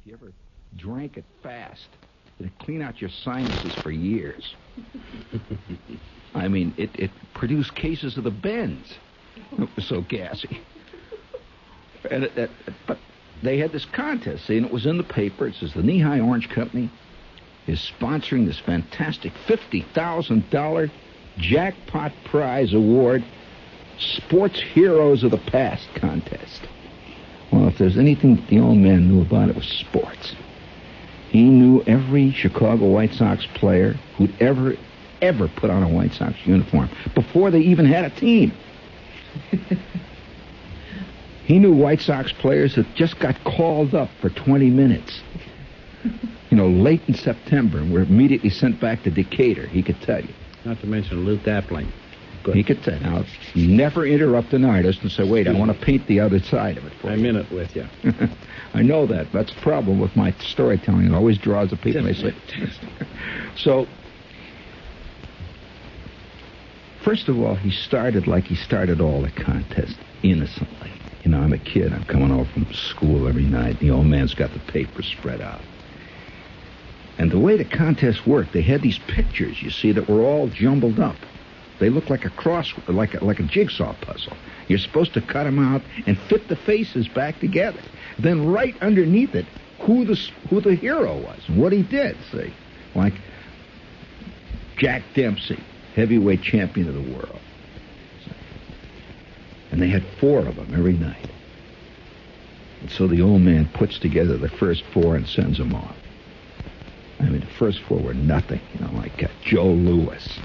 you ever drank it fast, it'd clean out your sinuses for years. I mean, it produced cases of the bends. It was so gassy. But they had this contest, see, and it was in the paper. It says the Nehi Orange Company is sponsoring this fantastic $50,000 jackpot prize award, Sports Heroes of the Past contest. Well, if there's anything the old man knew about, it was sports. He knew every Chicago White Sox player who'd ever put on a White Sox uniform before they even had a team. He knew White Sox players that just got called up for 20 minutes. Late in September, and were immediately sent back to Decatur, he could tell you. Not to mention Luke Appling. Good. He could tell. Now, never interrupt an artist and say, wait, I want to paint the other side of it for you. I'm in it with you. I know that. That's the problem with my storytelling. It always draws the people. They say. So, first of all, he started like he started all the contests, innocently. I'm a kid. I'm coming home from school every night. The old man's got the paper spread out. And the way the contest worked, they had these pictures, you see, that were all jumbled up. They looked like like a jigsaw puzzle. You're supposed to cut them out and fit the faces back together. Then right underneath it, who the hero was and what he did, see. Like Jack Dempsey, heavyweight champion of the world. And they had 4 of them every night. And so the old man puts together the first 4 and sends them off. I mean, the first 4 were nothing, like Joe Louis.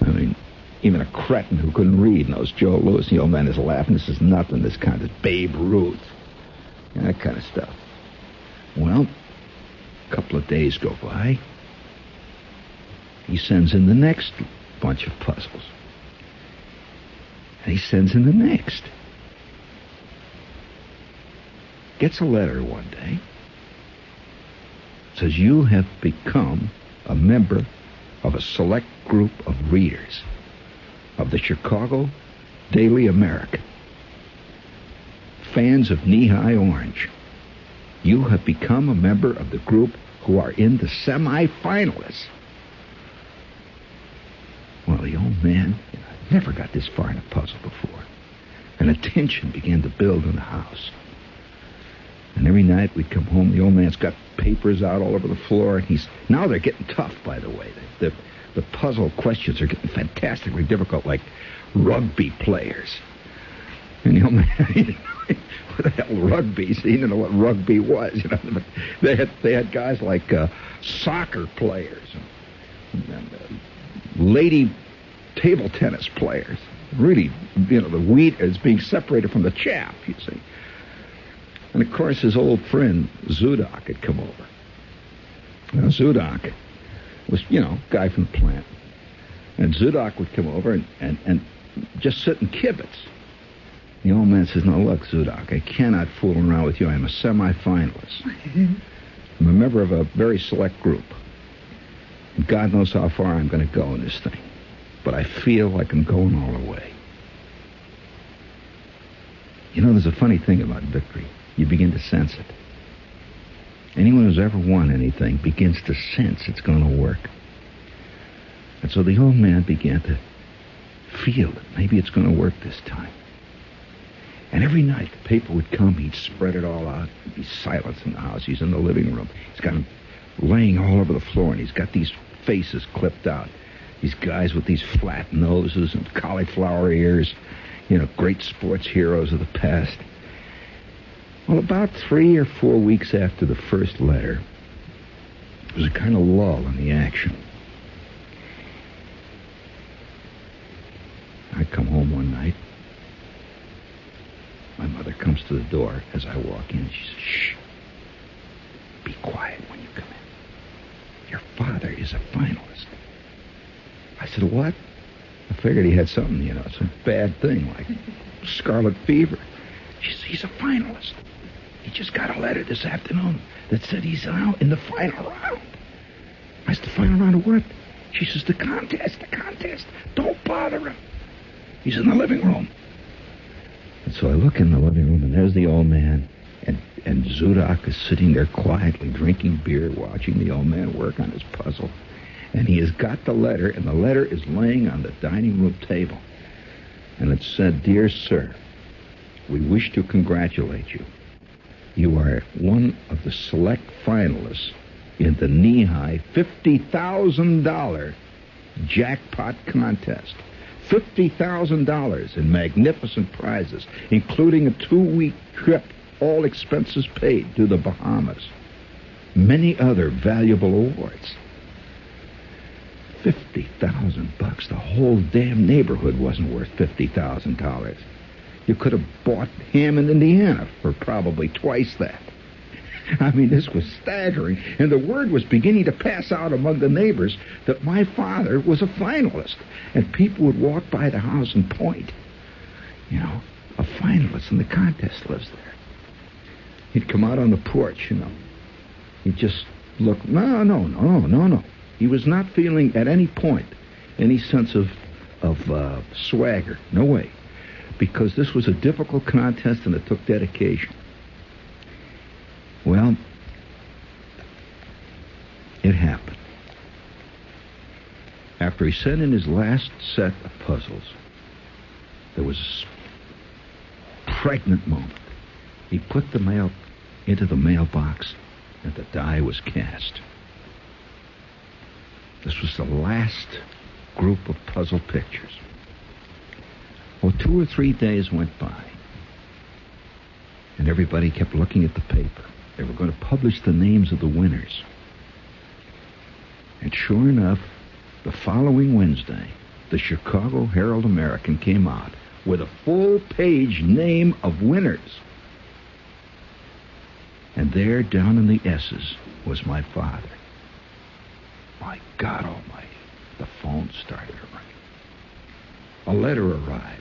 I mean, even a cretin who couldn't read knows Joe Louis. The old man is laughing. This is nothing. This kind of Babe Ruth. That kind of stuff. Well, a couple of days go by. He sends in the next bunch of puzzles. And he sends in the next. Gets a letter one day. Says, you have become a member of a select group of readers of the Chicago Daily American. Fans of Nehi Orange. You have become a member of the group who are in the semi-finalists. Well, the old man never got this far in a puzzle before. And a tension began to build in the house. And every night we'd come home, the old man's got papers out all over the floor, and now they're getting tough, by the way. The puzzle questions are getting fantastically difficult, like rugby players. And the old man, what the hell rugby? He didn't know what rugby was. But they had guys like soccer players and lady table tennis players. Really, the wheat is being separated from the chaff, you see. And, of course, his old friend, Zudok, had come over. Now, Zudok was, guy from the plant. And Zudok would come over and just sit and kibitz. The old man says, no, look, Zudok, I cannot fool around with you. I'm a semi-finalist. I'm a member of a very select group. And God knows how far I'm going to go in this thing. But I feel like I'm going all the way. There's a funny thing about victory. You begin to sense it. Anyone who's ever won anything begins to sense it's going to work. And so the old man began to feel that maybe it's going to work this time. And every night the paper would come, he'd spread it all out. There'd be silence in the house. He's in the living room. He's got them laying all over the floor, and he's got these faces clipped out. These guys with these flat noses and cauliflower ears, great sports heroes of the past. Well, about 3 or 4 weeks after the first letter, there was a kind of lull in the action. I come home one night. My mother comes to the door as I walk in. She says, shh, be quiet when you come in. Your father is a finalist. I said, what? I figured he had something, some bad thing like scarlet fever. She says, he's a finalist. He just got a letter this afternoon that said he's out in the final round. I said, the final round of what? She says, the contest. Don't bother him. He's in the living room. And so I look in the living room, and there's the old man And Zudok is sitting there quietly drinking beer, watching the old man work on his puzzle. And he has got the letter, and the letter is laying on the dining room table. And it said, "Dear sir, we wish to congratulate you. You are one of the select finalists in the Nehi $50,000 jackpot contest. $50,000 in magnificent prizes, including a 2-week trip, all expenses paid, to the Bahamas. Many other valuable awards." $50,000. The whole damn neighborhood wasn't worth $50,000. You could have bought Hammond, Indiana for probably twice that. I mean, this was staggering, and the word was beginning to pass out among the neighbors that my father was a finalist, and people would walk by the house and point. You know, a finalist in the contest lives there. He'd come out on the porch, you know. He'd just look, no. He was not feeling at any point any sense of swagger. No way. Because this was a difficult contest and it took dedication. Well, it happened. After he sent in his last set of puzzles, there was a pregnant moment. He put the mail into the mailbox and the die was cast. This was the last group of puzzle pictures. Well, 2 or 3 days went by, and everybody kept looking at the paper. They were going to publish the names of the winners. And sure enough, the following Wednesday, the Chicago Herald-American came out with a full-page name of winners. And there, down in the S's, was my father. My God almighty, the phone started to ring. A letter arrived.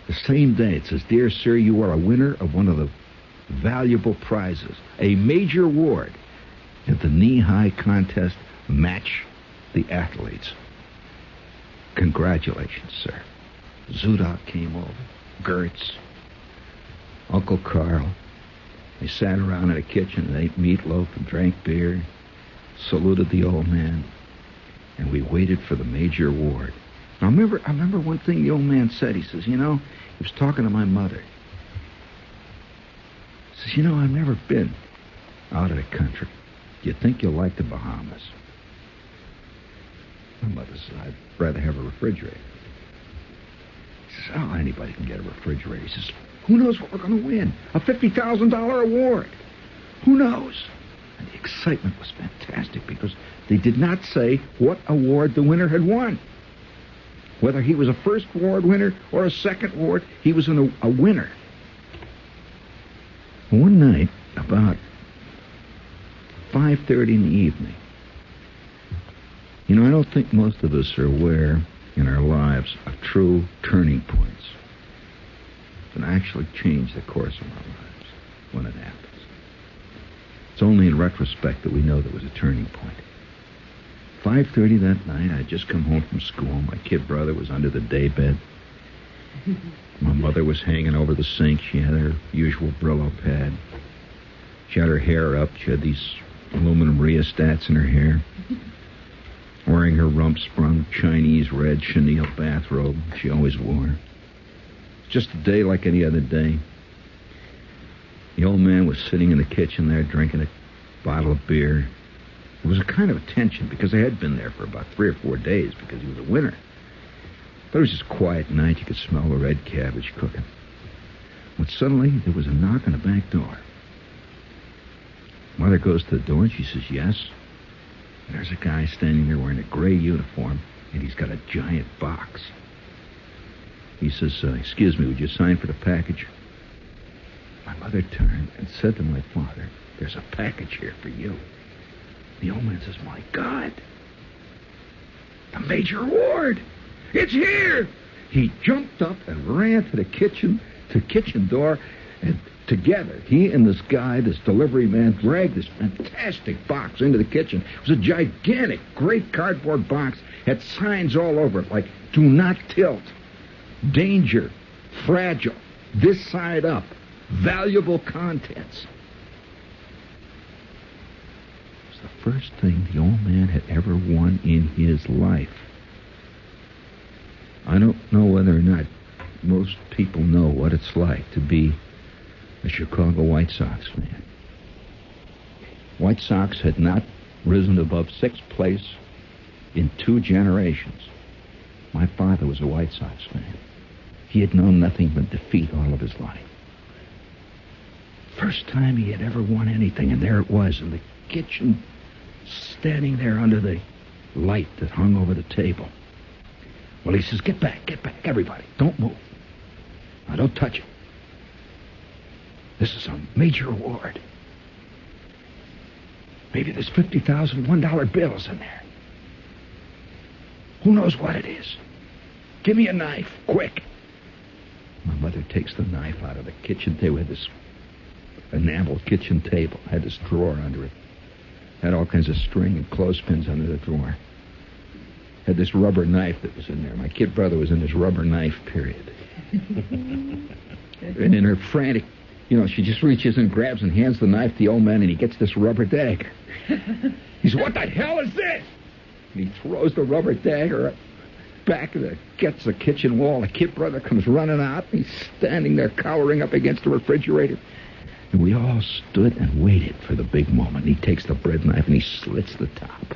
The same day, it says, "Dear sir, you are a winner of one of the valuable prizes, a major award at the knee-high contest. Match the athletes. Congratulations, sir." Zudok came over, Gertz, Uncle Carl. They sat around in the kitchen and ate meatloaf and drank beer, saluted the old man, and we waited for the major award. Now, I remember one thing the old man said. He says, he was talking to my mother. He says, I've never been out of the country. Do you think you'll like the Bahamas? My mother said, "I'd rather have a refrigerator." He says, "Oh, anybody can get a refrigerator." He says, "Who knows what we're going to win? A $50,000 award. Who knows?" And the excitement was fantastic because they did not say what award the winner had won. Whether he was a first award winner or a second award, he was a winner. One night, about 5:30 in the evening, I don't think most of us are aware in our lives of true turning points that actually change the course of our lives when it happens. It's only in retrospect that we know there was a turning point. 5:30 that night, I'd just come home from school. My kid brother was under the daybed. My mother was hanging over the sink. She had her usual Brillo pad. She had her hair up. She had these aluminum rheostats in her hair. Wearing her rump-sprung Chinese red chenille bathrobe she always wore. Just a day like any other day. The old man was sitting in the kitchen there drinking a bottle of beer. It was a kind of a tension because I had been there for about 3 or 4 days because he was a winner. But it was just a quiet night. You could smell the red cabbage cooking. When suddenly there was a knock on the back door. Mother goes to the door and she says, "Yes." And there's a guy standing there wearing a gray uniform and he's got a giant box. He says, "Excuse me, would you sign for the package?" My mother turned and said to my father, "There's a package here for you." The old man says, "My God, the major award! It's here!" He jumped up and ran to the kitchen door, and together, he and this guy, this delivery man, dragged this fantastic box into the kitchen. It was a gigantic, great cardboard box. Had signs all over it like, "Do not tilt," "Danger," "Fragile," "This side up." valuable contents. It was the first thing the old man had ever won in his life. I don't know whether or not most people know what it's like to be a Chicago White Sox fan. White Sox had not risen above sixth place in 2 generations. My father was a White Sox fan. He had known nothing but defeat all of his life. First time he had ever won anything, and there it was in the kitchen, standing there under the light that hung over the table. Well, he says, get back, everybody. Don't move. Now, don't touch it. This is a major award. Maybe there's 50,000 $1 bills in there. Who knows what it is? Give me a knife, quick. My mother takes the knife out of the kitchen table. We had this enameled kitchen table. Had this drawer under it. Had all kinds of string and clothespins under the drawer. Had this rubber knife that was in there. My kid brother was in his rubber knife period. And in her frantic, she just reaches and grabs and hands the knife to the old man, and he gets this rubber dagger. He says, what the hell is this? And he throws the rubber dagger back gets the kitchen wall. The kid brother comes running out. He's standing there cowering up against the refrigerator. And we all stood and waited for the big moment. He takes the bread knife and he slits the top.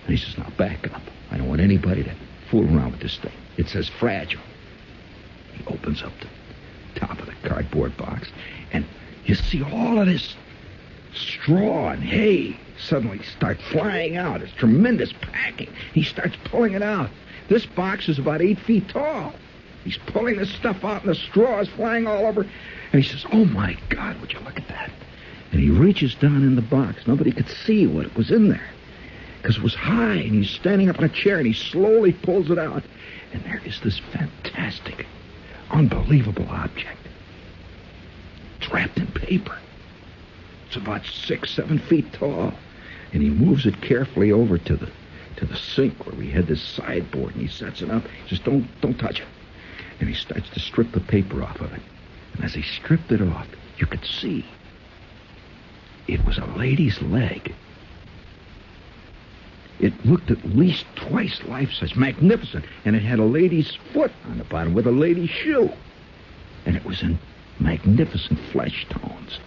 And he says, now back up. I don't want anybody to fool around with this thing. It says fragile. He opens up the top of the cardboard box, and you see all of this straw and hay suddenly start flying out. It's tremendous packing. He starts pulling it out. This box is about 8 feet tall. He's pulling this stuff out, and the straw is flying all over. And he says, oh, my God, would you look at that? And he reaches down in the box. Nobody could see what was in there because it was high, and he's standing up in a chair, and he slowly pulls it out. And there is this fantastic, unbelievable object. It's wrapped in paper. It's about 6, 7 feet tall. And he moves it carefully over to the sink where we had this sideboard, and he sets it up. He says, don't touch it. And he starts to strip the paper off of it. And as he stripped it off, you could see it was a lady's leg. It looked at least twice life-size, magnificent, and it had a lady's foot on the bottom with a lady's shoe. And it was in magnificent flesh tones.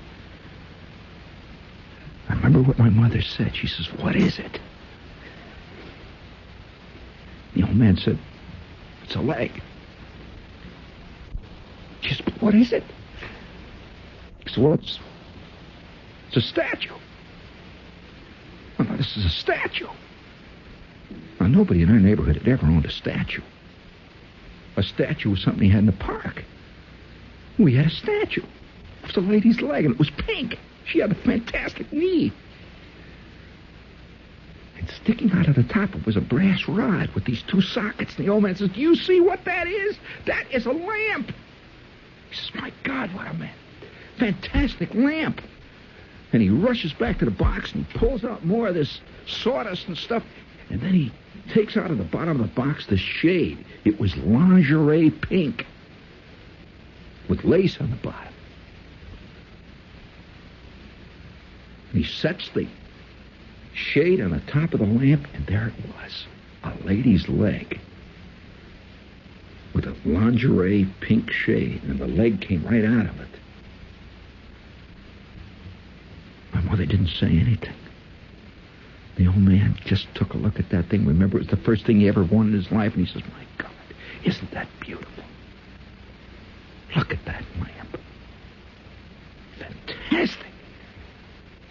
I remember what my mother said. She says, what is it? The old man said, it's a leg. She said, what is it? He said, well, it's a statue. Oh, no, this is a statue. Now, nobody in our neighborhood had ever owned a statue. A statue was something he had in the park. We had a statue. It was a lady's leg, and it was pink. She had a fantastic knee. And sticking out of the top, it was a brass rod with these 2 sockets. And the old man says, do you see what that is? That is a lamp. He says, my God, what a fantastic lamp. And he rushes back to the box and he pulls out more of this sawdust and stuff. And then he takes out of the bottom of the box the shade. It was lingerie pink with lace on the bottom. And he sets the shade on the top of the lamp, and there it was, a lady's leg with a lingerie pink shade, and the leg came right out of it. My mother didn't say anything. The old man just took a look at that thing. Remember, it was the first thing he ever won in his life, and he says, my God, isn't that beautiful? Look at that lamp. Fantastic.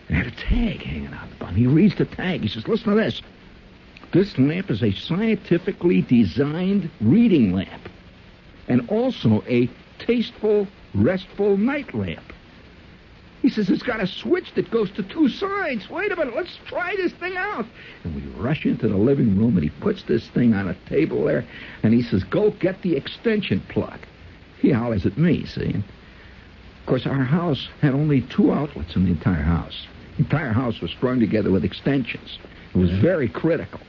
It had a tag hanging out the bottom. He reads the tag. He says, listen to this. This lamp is a scientifically designed reading lamp and also a tasteful, restful night lamp. He says, it's got a switch that goes to 2 sides. Wait a minute, let's try this thing out. And we rush into the living room, and he puts this thing on a table there, and he says, go get the extension plug. He hollers at me, see? And of course, our house had only 2 outlets in the entire house. The entire house was strung together with extensions. It was very critical.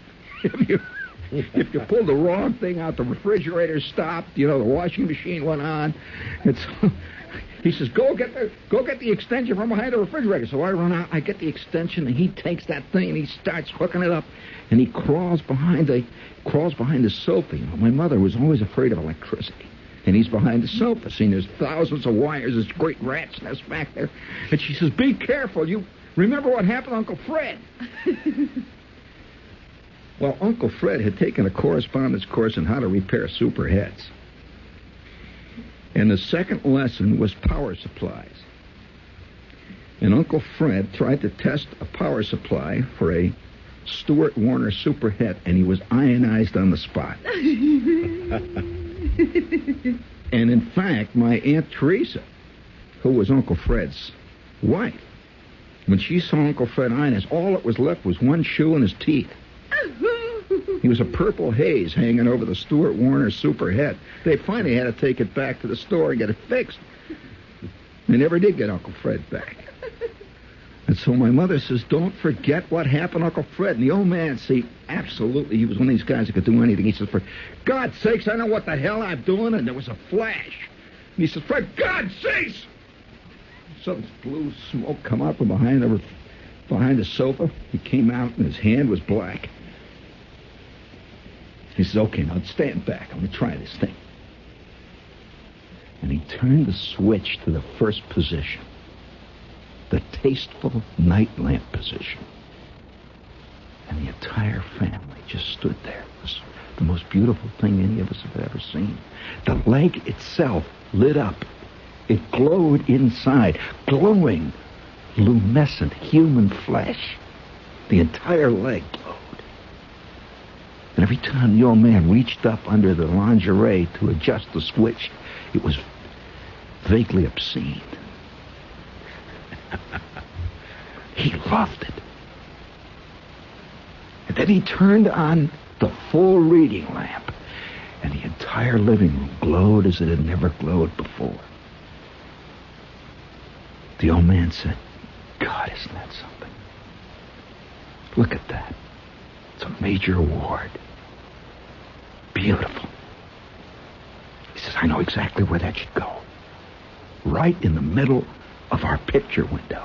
If you pulled the wrong thing out, the refrigerator stopped. The washing machine went on. He says, go get the extension from behind the refrigerator. So I run out, I get the extension, and he takes that thing and he starts hooking it up, and he crawls behind the sofa. My mother was always afraid of electricity. And he's behind the sofa, seeing there's thousands of wires, this great rat's nest back there. And she says, be careful, you remember what happened to Uncle Fred? Well, Uncle Fred had taken a correspondence course on how to repair superheads. And the second lesson was power supplies. And Uncle Fred tried to test a power supply for a Stuart Warner superhet, and he was ionized on the spot. And in fact, my Aunt Teresa, who was Uncle Fred's wife, when she saw Uncle Fred ionized, all that was left was one shoe and his teeth. He was a purple haze hanging over the Stuart Warner superhet. They finally had to take it back to the store and get it fixed. They never did get Uncle Fred back. And so my mother says, don't forget what happened to Uncle Fred. And the old man, absolutely, he was one of these guys that could do anything. He says, for God's sakes, I know what the hell I'm doing. And there was a flash. And he says, for God's sakes! So this blue smoke come out from behind the sofa. He came out and his hand was black. He says, okay, now stand back. I'm going to try this thing. And he turned the switch to the first position. The tasteful night lamp position. And the entire family just stood there. It was the most beautiful thing any of us have ever seen. The leg itself lit up. It glowed inside, glowing, luminescent human flesh. The entire leg glowed. And every time the old man reached up under the lingerie to adjust the switch, it was vaguely obscene. He loved it. And then he turned on the full reading lamp, and the entire living room glowed as it had never glowed before. The old man said, God, isn't that something? Look at that. It's a major award. Beautiful. He says, I know exactly where that should go. Right in the middle of our picture window.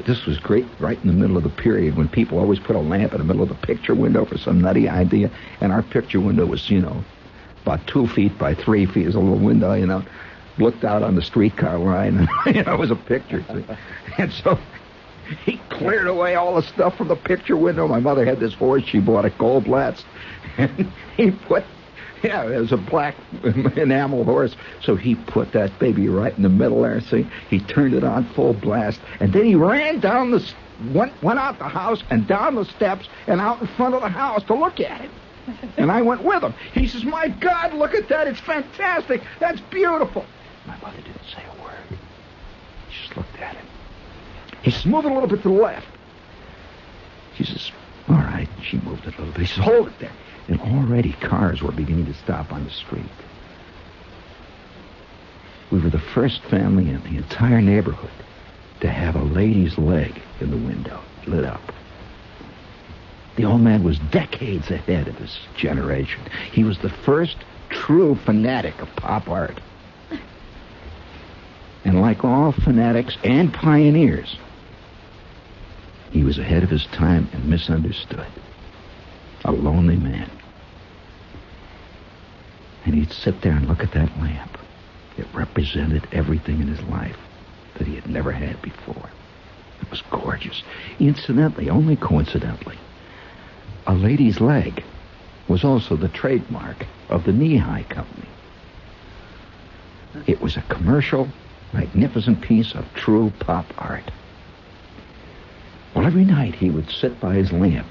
This was great right in the middle of the period when people always put a lamp in the middle of the picture window for some nutty idea. And our picture window was, about 2 feet by 3 feet. It was a little window, looked out on the streetcar line. And, it was a picture. And so he cleared away all the stuff from the picture window. My mother had this horse she bought at Goldblatt's. And he put... Yeah, it was a black enamel horse. So he put that baby right in the middle there, see? He turned it on full blast. And then he ran down went out the house and down the steps and out in front of the house to look at it. And I went with him. He says, my God, look at that. It's fantastic. That's beautiful. My mother didn't say a word. She just looked at him. He says, move it a little bit to the left. She says, all right. She moved it a little bit. He says, hold it there. And already cars were beginning to stop on the street. We were the first family in the entire neighborhood to have a lady's leg in the window lit up. The old man was decades ahead of his generation. He was the first true fanatic of pop art. And like all fanatics and pioneers, he was ahead of his time and misunderstood. A lonely man. And he'd sit there and look at that lamp. It represented everything in his life that he had never had before. It was gorgeous. Incidentally, only coincidentally, a lady's leg was also the trademark of the Nehi company. It was a commercial, magnificent piece of true pop art. Well, every night he would sit by his lamp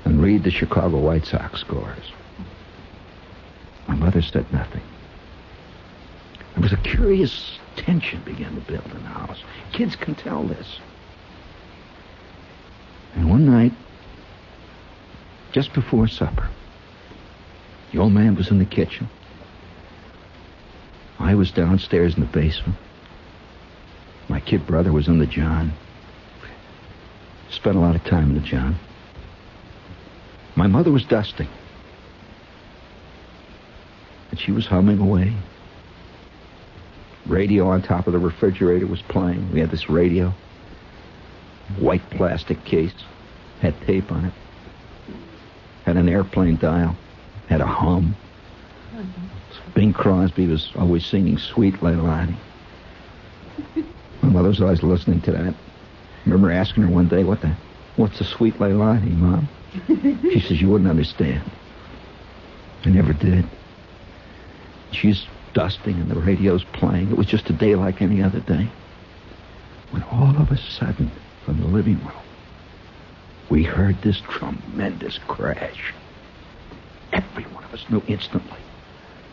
and read the Chicago White Sox scores. My mother said nothing. There was a curious tension began to build in the house. Kids can tell this. And one night, just before supper, the old man was in the kitchen. I was downstairs in the basement. My kid brother was in the john. Spent a lot of time in the john. My mother was dusting. And she was humming away. Radio on top of the refrigerator was playing. We had this radio. White plastic case. Had tape on it. Had an airplane dial. Had a hum. Bing Crosby was always singing Sweet Leilani. My mother was always listening to that. I remember asking her one day, what's the Sweet Leilani, Mom? She says, you wouldn't understand. I never did. She's dusting and the radio's playing. It was just a day like any other day. When all of a sudden, from the living room, we heard this tremendous crash. Every one of us knew instantly.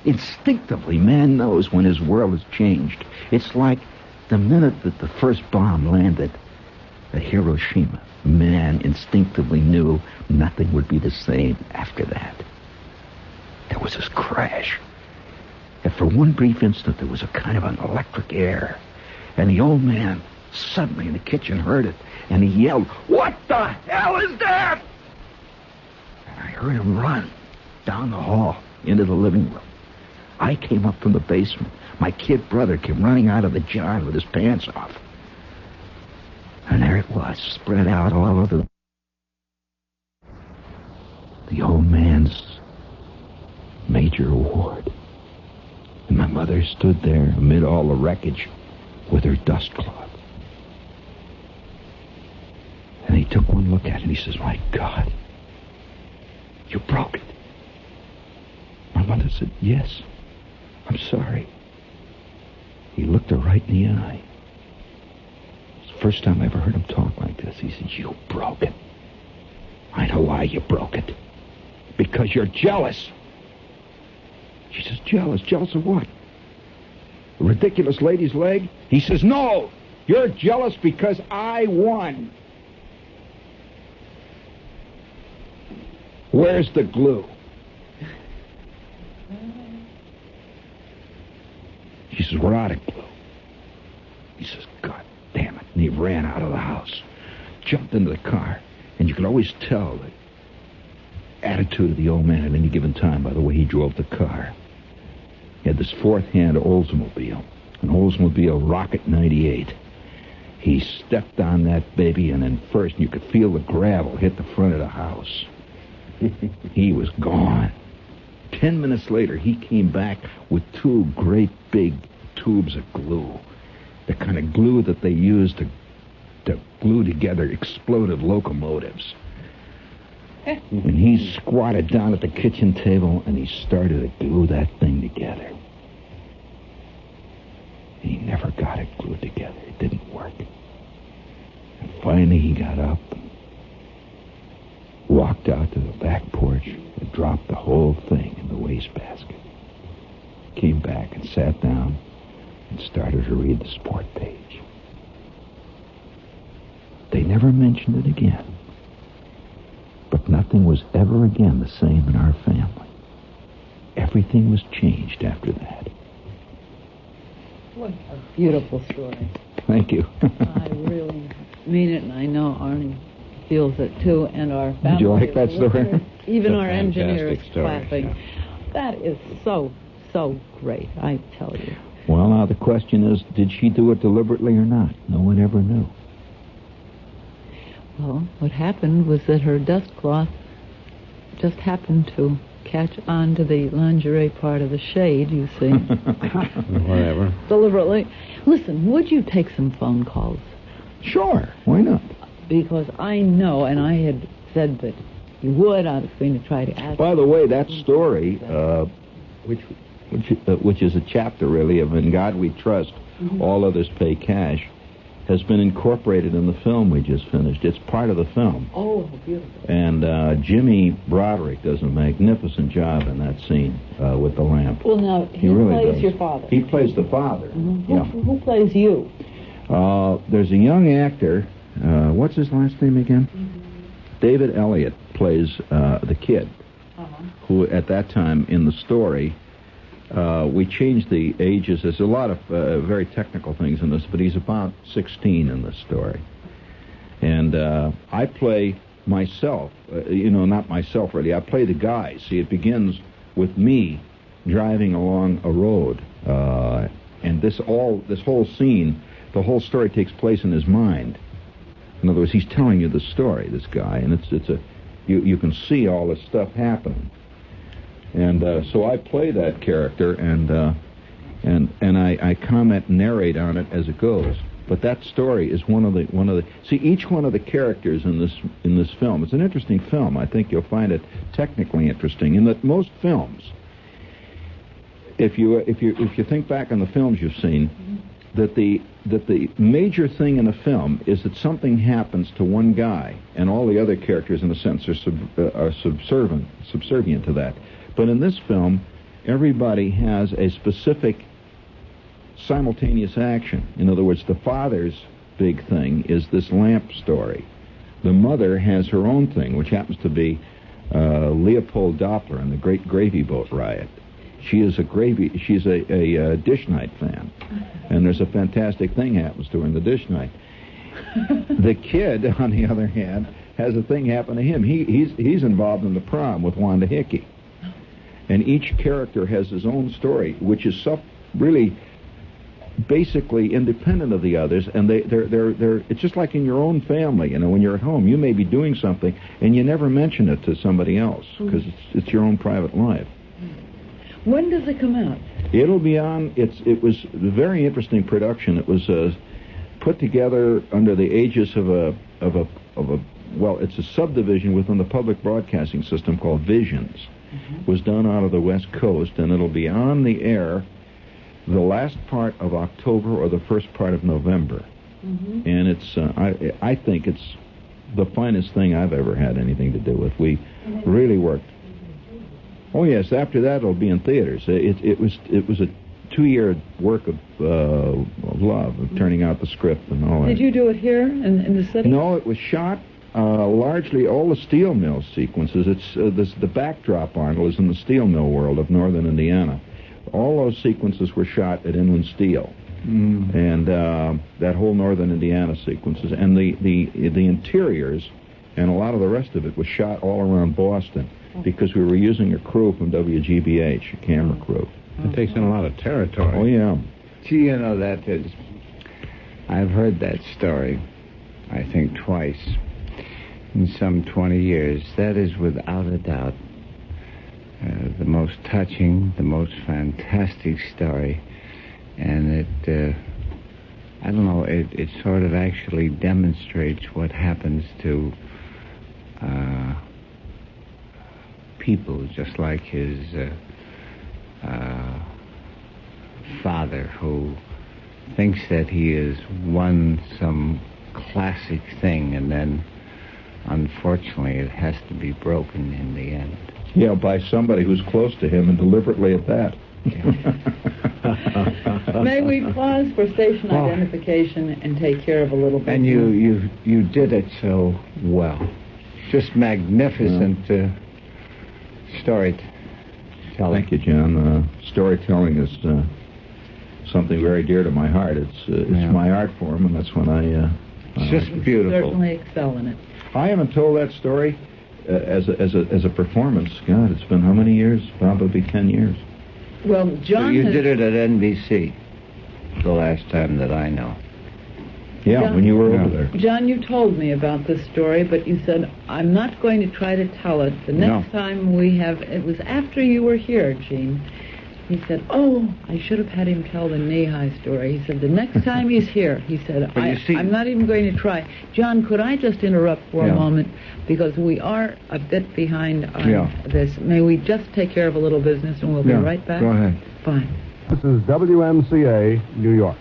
Instinctively, man knows when his world has changed. It's like the minute that the first bomb landed at Hiroshima, man instinctively knew nothing would be the same after that. There was this crash. And for one brief instant, there was a kind of an electric air. And the old man suddenly in the kitchen heard it. And he yelled, "What the hell is that?" And I heard him run down the hall into the living room. I came up from the basement. My kid brother came running out of the john with his pants off. And there it was, spread out all over the old man's major award. And my mother stood there amid all the wreckage with her dust cloth. And he took one look at it and he says, "My God, you broke it." My mother said, "Yes, I'm sorry." He looked her right in the eye. It's the first time I ever heard him talk like this. He said, "You broke it. I know why you broke it. Because you're jealous." She says, "Jealous? Jealous of what? A ridiculous lady's leg?" He says, "No, you're jealous because I won." "Where's the glue?" She says, "We're out of glue." He says, "God damn it." And he ran out of the house, jumped into the car, and you could always tell the attitude of the old man at any given time by the way he drove the car. He had this fourth-hand Oldsmobile, an Oldsmobile Rocket 98. He stepped on that baby, and then first you could feel the gravel hit the front of the house. He was gone. 10 minutes later, he came back with 2 great big tubes of glue. The kind of glue that they used to glue together exploded locomotives. And he squatted down at the kitchen table, and he started to glue that thing together. He never got it glued together. It didn't work. And finally, he got up, walked out to the back porch, and dropped the whole thing in the wastebasket. Came back and sat down and started to read the sport page. They never mentioned it again. But nothing was ever again the same in our family. Everything was changed after that. What a beautiful story. Thank you. I really mean it, and I know Arnie feels it too, and our family. Did you like that story? Even It's a our engineer is fantastic story, clapping. yeah. That is so great, I tell you. Well, now the question is, did she do it deliberately or not? No one ever knew. Well, what happened was that her dust cloth just happened to catch on to the lingerie part of the shade, you see. Whatever. Deliberately. Listen, would you take some phone calls? Sure, why not? Because I know, and I had said that you would. I was going to try to ask. By the way, that story, which is a chapter really of "In God We Trust, All Others Pay Cash," has been incorporated in the film we just finished. It's part of the film. Oh, beautiful. And Jimmy Broderick does a magnificent job in that scene with the lamp. Well, now, he really plays does. your father. He plays the father. Mm-hmm. Yeah. Who plays you? There's a young actor, what's his last name again? David Elliott plays the kid, who at that time in the story, we changed the ages. There's a lot of very technical things in this, but he's about 16 in the story. And I play myself, not myself really. I play the guy. See, it begins with me driving along a road, and this whole scene, the whole story takes place in his mind. In other words, he's telling you the story, this guy, and you can see all this stuff happening. And so I play that character, and I comment, narrate on it as it goes. But that story is one of the. See, each one of the characters in this film. It's an interesting film. I think you'll find it technically interesting. In that most films, if you think back on the films you've seen, that the major thing in a film is that something happens to one guy, and all the other characters, in a sense, are subservient to that. But in this film, everybody has a specific simultaneous action. In other words, the father's big thing is this lamp story. The mother has her own thing, which happens to be Leopold Doppler and the Great Gravy Boat Riot. She's a Dish Night fan, and there's a fantastic thing happens to her in the Dish Night. The kid, on the other hand, has a thing happen to him. He's involved in the prom with Wanda Hickey, and each character has his own story, which is really basically independent of the others, and they're it's just like in your own family. When you're at home, you may be doing something and you never mention it to somebody else because it's your own private life. When does it come out? It'll be on. It was a very interesting production. It was put together under the aegis of a it's a subdivision within the public broadcasting system called Visions. It was done out of the West Coast, and it'll be on the air the last part of October or the first part of November. And it's I think it's the finest thing I've ever had anything to do with. We really worked. Oh yes, after that it'll be in theaters. It was a 2-year work of love, of turning out the script and all that. Did you do it here in the city? No, it was shot largely all the steel mill sequences. The backdrop, Arnold, is in the steel mill world of northern Indiana. All those sequences were shot at Inland Steel, and that whole northern Indiana sequences, and the interiors, and a lot of the rest of it was shot all around Boston because we were using a crew from WGBH, a camera crew. It takes in a lot of territory. Oh yeah. Gee, that is. I've heard that story, I think twice in some 20 years. That is without a doubt the most touching, the most fantastic story, and it sort of actually demonstrates what happens to people, just like his father, who thinks that he has won some classic thing, and then unfortunately it has to be broken in the end. Yeah, by somebody who's close to him, and deliberately at that. May we pause for station identification and take care of a little bit? And you did it so well. Just magnificent storytelling. Thank you, John. Storytelling is something very dear to my heart. It's my art form, and that's when it's just beautiful. Certainly excel in it. I haven't told that story as a performance. God, it's been how many years? Probably 10 years. Well, John, so you did it at NBC the last time that I know. Yeah, John, when you were over there. John, you told me about this story, but you said, I'm not going to try to tell it. The next time we have, it was after you were here, Gene. He said, I should have had him tell the Nehi story. He said, the next time he's here, he said, I'm not even going to try. John, could I just interrupt for a moment? Because we are a bit behind on this. May we just take care of a little business, and we'll be right back? Go ahead. Fine. This is WMCA, New York.